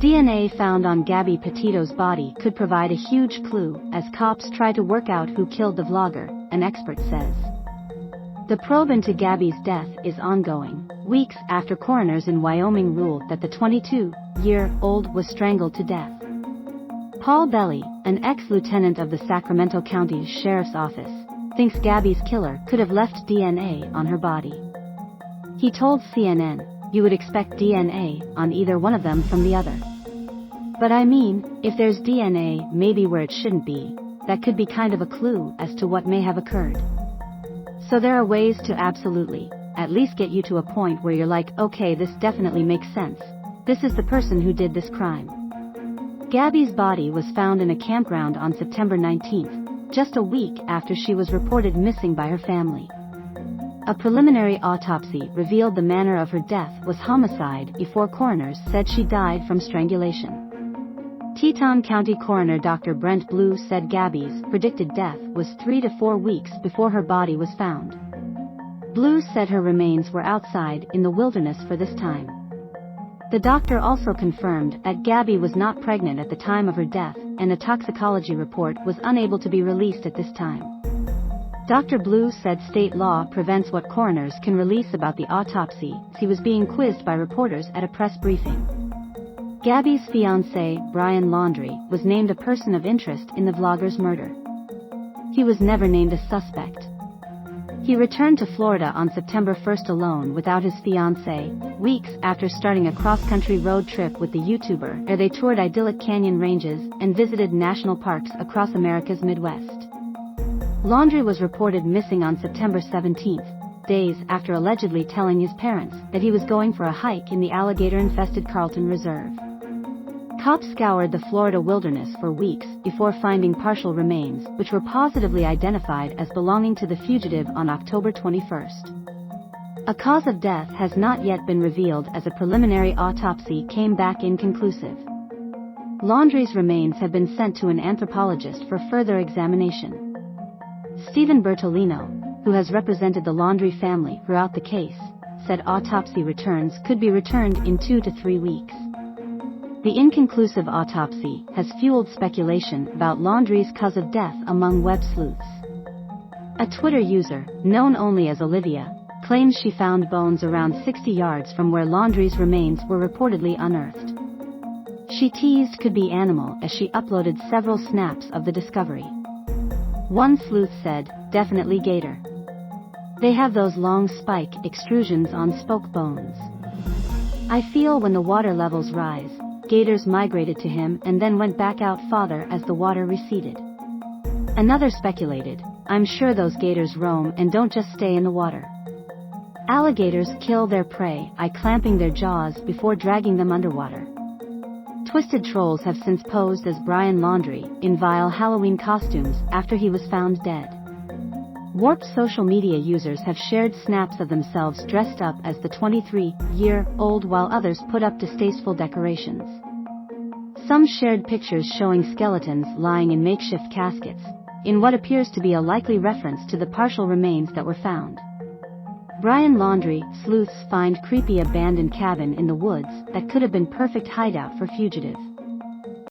DNA found on Gabby Petito's body could provide a huge clue as cops try to work out who killed the vlogger, an expert says. The probe into Gabby's death is ongoing, weeks after coroners in Wyoming ruled that the 22-year-old was strangled to death. Paul Belli, an ex-lieutenant of the Sacramento County Sheriff's Office, thinks Gabby's killer could have left DNA on her body. He told CNN, "You would expect DNA on either one of them from the other. But I mean, if there's DNA maybe where it shouldn't be, that could be kind of a clue as to what may have occurred." So there are ways to absolutely, at least get you to a point where you're like, okay, this definitely makes sense. This is the person who did this crime. Gabby's body was found in a campground on September 19, just a week after she was reported missing by her family. A preliminary autopsy revealed the manner of her death was homicide before coroners said she died from strangulation. Teton County Coroner Dr. Brent Blue said Gabby's predicted death was 3 to 4 weeks before her body was found. Blue said her remains were outside in the wilderness for this time. The doctor also confirmed that Gabby was not pregnant at the time of her death, and a toxicology report was unable to be released at this time. Dr. Blue said state law prevents what coroners can release about the autopsy. He was being quizzed by reporters at a press briefing. Gabby's fiancé, Brian Laundrie, was named a person of interest in the vlogger's murder. He was never named a suspect. He returned to Florida on September 1 alone without his fiancée, weeks after starting a cross-country road trip with the YouTuber, where they toured idyllic canyon ranges and visited national parks across America's Midwest. Laundrie was reported missing on September 17, days after allegedly telling his parents that he was going for a hike in the alligator-infested Carlton Reserve. Cops scoured the Florida wilderness for weeks before finding partial remains, which were positively identified as belonging to the fugitive on October 21. A cause of death has not yet been revealed as a preliminary autopsy came back inconclusive. Laundrie's remains have been sent to an anthropologist for further examination. Stephen Bertolino, who has represented the Laundrie family throughout the case, said autopsy returns could be returned in 2 to 3 weeks. The inconclusive autopsy has fueled speculation about Laundrie's cause of death among web sleuths. A Twitter user, known only as Olivia, claims she found bones around 60 yards from where Laundrie's remains were reportedly unearthed. She teased could be animal as she uploaded several snaps of the discovery. One sleuth said, "Definitely gator. They have those long spike extrusions on spoke bones. I feel when the water levels rise, gators migrated to him and then went back out farther as the water receded." Another speculated, "I'm sure those gators roam and don't just stay in the water. Alligators kill their prey by clamping their jaws before dragging them underwater." Twisted trolls have since posed as Brian Laundrie in vile Halloween costumes after he was found dead. Warped social media users have shared snaps of themselves dressed up as the 23-year-old while others put up distasteful decorations. Some shared pictures showing skeletons lying in makeshift caskets, in what appears to be a likely reference to the partial remains that were found. Brian Laundrie sleuths find creepy abandoned cabin in the woods that could have been perfect hideout for fugitive.